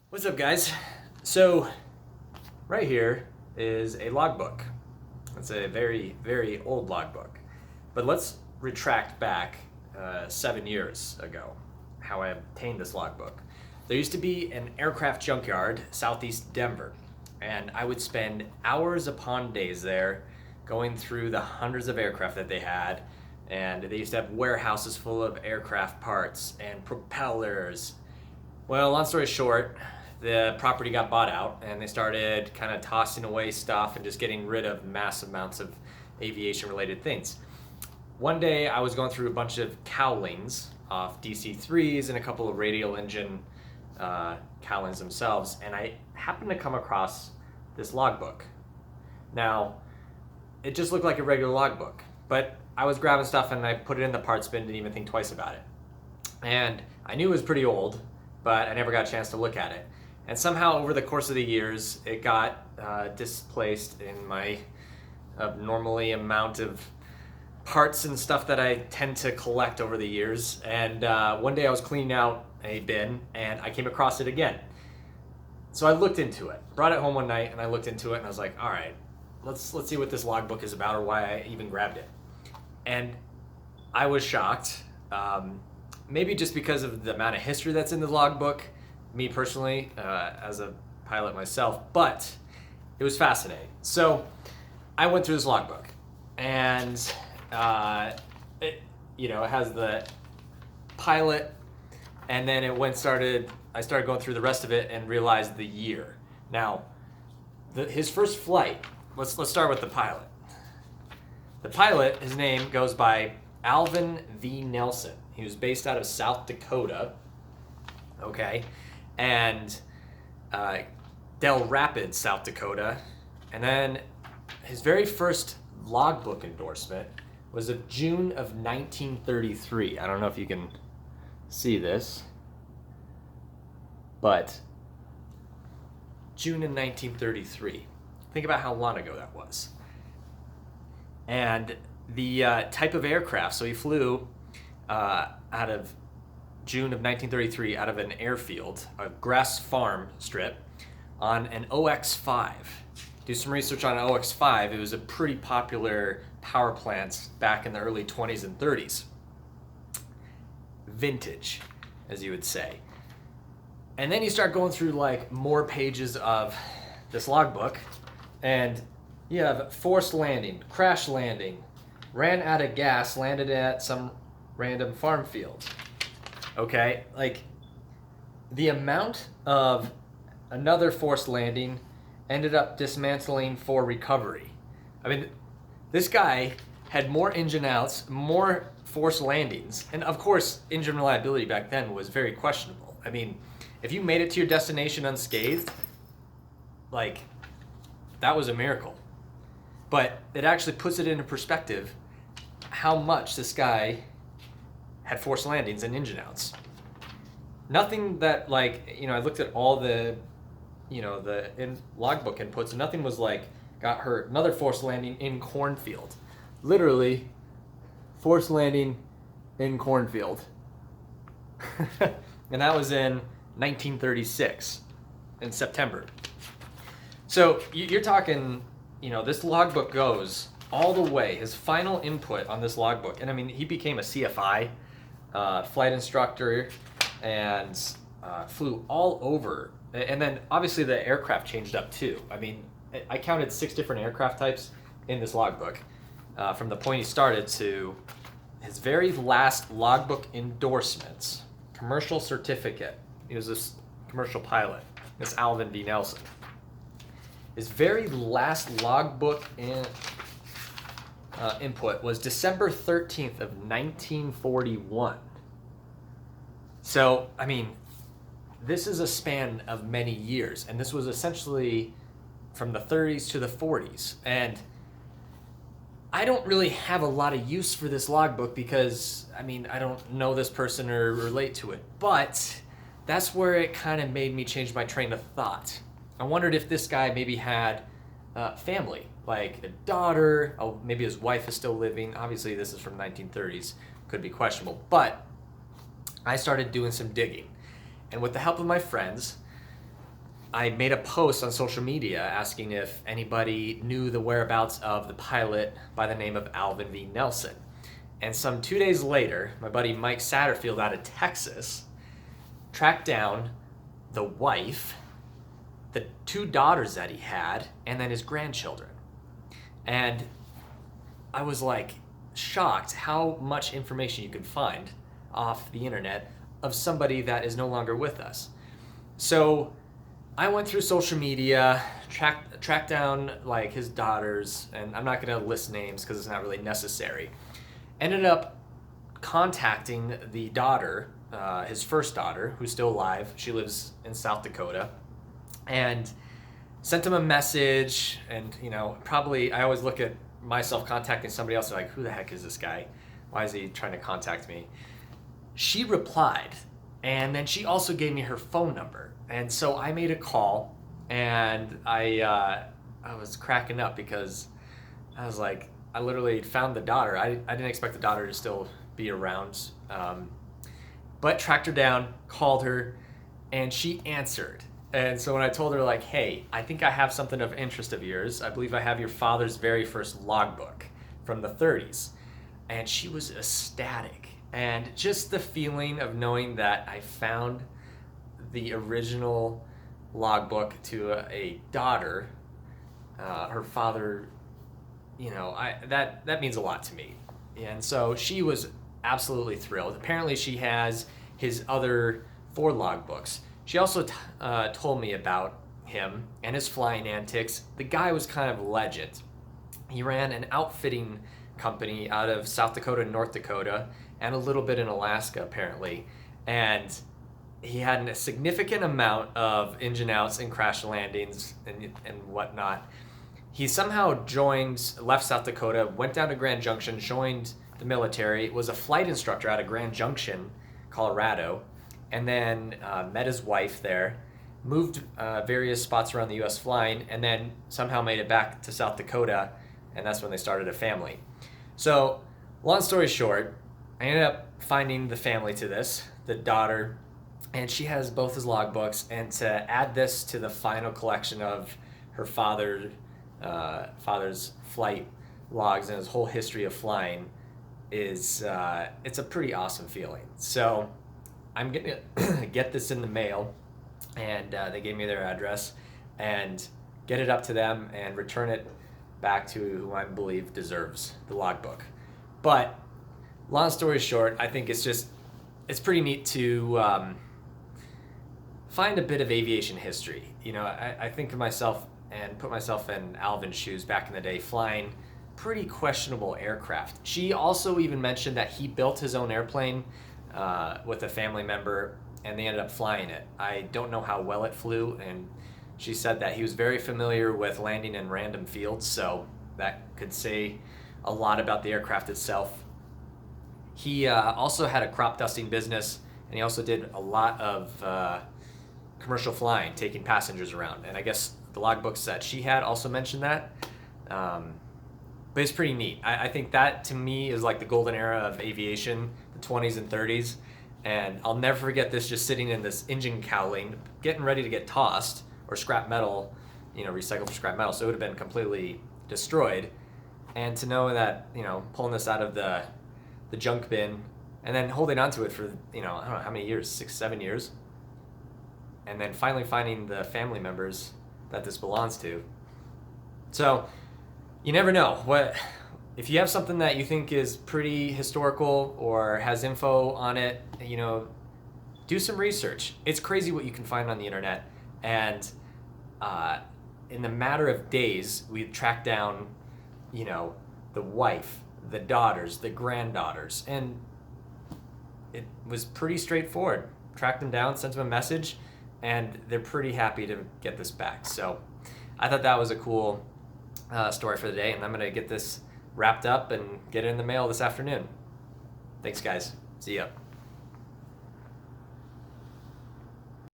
What's up, guys? So, right here is a logbook. It's a very, very old logbook. But let's retract back 7 years ago, how I obtained this logbook. There used to be an aircraft junkyard southeast Denver, and I would spend hours upon days there going through the hundreds of aircraft that they had. And they used to have warehouses full of aircraft parts and propellers. Well, long story short, the property got bought out and they started kind of tossing away stuff and just getting rid of mass amounts of aviation related things. One day I was going through a bunch of cowlings off DC-3s and a couple of radial engine cowlings themselves, and I happened to come across this logbook. Now, it just looked like a regular logbook, but I was grabbing stuff and I put it in the parts bin, didn't even think twice about it. And I knew it was pretty old, but I never got a chance to look at it. And somehow over the course of the years, it got displaced in my abnormally amount of parts and stuff that I tend to collect over the years. And one day I was cleaning out a bin and I came across it again. So I looked into it, brought it home one night and I looked into it and I was like, all right, let's see what this logbook is about or why I even grabbed it. And I was shocked. Maybe just because of the amount of history that's in the logbook, me personally, as a pilot myself, but it was fascinating. So I went through this logbook, and it has the pilot, and then I started going through the rest of it and realized the year. Now, his first flight, let's start with the pilot. The pilot, his name goes by Alvin V Nelson. He was based out of South Dakota, okay, and Del Rapids, South Dakota. And then his very first logbook endorsement was of June of 1933. I don't know if you can see this, but June in 1933. Think about how long ago that was. And the type of aircraft, so he flew out of June of 1933 out of an airfield, a grass farm strip, on an OX-5. Do some research on an OX-5. It was a pretty popular power plant back in the early 20s and 30s. Vintage, as you would say. And then you start going through like more pages of this logbook, and you have forced landing, crash landing, ran out of gas, landed at some random farm field. Okay, like the amount of another forced landing ended up dismantling for recovery. I mean, this guy had more engine outs, more forced landings, and of course, engine reliability back then was very questionable. I mean, if you made it to your destination unscathed, like, that was a miracle. But it actually puts it into perspective how much this guy had forced landings and engine outs. Nothing that, like, I looked at all the, logbook inputs, and nothing was like, got hurt. Another forced landing in cornfield. Literally, forced landing in cornfield. And that was in 1936, in September. So you're talking, this logbook goes all the way, his final input on this logbook, and I mean, he became a CFI, flight instructor, and flew all over. And then obviously the aircraft changed up too. I mean, I counted 6 different aircraft types in this logbook, from the point he started to his very last logbook endorsements, commercial certificate. He was this commercial pilot, this Alvin V Nelson. His very last logbook input was December 13th of 1941. So, I mean, this is a span of many years, and this was essentially from the 30s to the 40s. And I don't really have a lot of use for this logbook because, I mean, I don't know this person or relate to it. But that's where it kind of made me change my train of thought. I wondered if this guy maybe had family, like a daughter, maybe his wife is still living. Obviously, this is from 1930s, could be questionable. But I started doing some digging. And with the help of my friends, I made a post on social media asking if anybody knew the whereabouts of the pilot by the name of Alvin V Nelson. And some 2 days later, my buddy Mike Satterfield out of Texas tracked down the wife, the 2 daughters that he had, and then his grandchildren. And I was like shocked how much information you could find off the internet of somebody that is no longer with us. So I went through social media, tracked down like his daughters, and I'm not going to list names because it's not really necessary. Ended up contacting the daughter, his first daughter, who's still alive. She lives in South Dakota, and sent him a message. And probably I always look at myself contacting somebody else like, who the heck is this guy? Why is he trying to contact me? She replied, and then she also gave me her phone number. And so I made a call, and I was cracking up because I was like, I literally found the daughter. I didn't expect the daughter to still be around, but tracked her down, called her, and she answered. And so when I told her like, hey, I think I have something of interest of yours. I believe I have your father's very first logbook from the 30s. And she was ecstatic. And just the feeling of knowing that I found the original logbook to a daughter, her father, that means a lot to me. And so she was absolutely thrilled. Apparently she has his other 4 logbooks. She also told me about him and his flying antics. The guy was kind of a legend. He ran an outfitting company out of South Dakota and North Dakota, and a little bit in Alaska apparently. And he had a significant amount of engine outs and crash landings and whatnot. He somehow left South Dakota, went down to Grand Junction, joined the military, was a flight instructor out of Grand Junction, Colorado, and then met his wife there, moved various spots around the U.S. flying, and then somehow made it back to South Dakota, and that's when they started a family. So, long story short, I ended up finding the family to this, the daughter, and she has both his logbooks, and to add this to the final collection of her father's flight logs and his whole history of flying is it's a pretty awesome feeling. So I'm gonna get this in the mail, and they gave me their address, and get it up to them and return it back to who I believe deserves the logbook. But long story short, I think it's pretty neat to find a bit of aviation history. I think of myself and put myself in Alvin's shoes back in the day, flying pretty questionable aircraft. She also even mentioned that he built his own airplane with a family member, and they ended up flying it. I don't know how well it flew, and she said that he was very familiar with landing in random fields, so that could say a lot about the aircraft itself. He also had a crop dusting business, and he also did a lot of commercial flying, taking passengers around. And I guess the logbooks that she had also mentioned that. But it's pretty neat. I think that, to me, is like the golden era of aviation, the 20s and 30s. And I'll never forget this, just sitting in this engine cowling, getting ready to get tossed, or scrap metal, recycled for scrap metal. So it would have been completely destroyed. And to know that, pulling this out of the junk bin and then holding onto it for, I don't know how many years, 6, 7 years. And then finally finding the family members that this belongs to. So you never know. If you have something that you think is pretty historical or has info on it, do some research. It's crazy what you can find on the internet. And in the matter of days, we've tracked down, the wife, the daughters, the granddaughters, and it was pretty straightforward. Tracked them down, sent them a message, and they're pretty happy to get this back. So I thought that was a cool story for the day, and I'm going to get this wrapped up and get it in the mail this afternoon. Thanks, guys. See ya.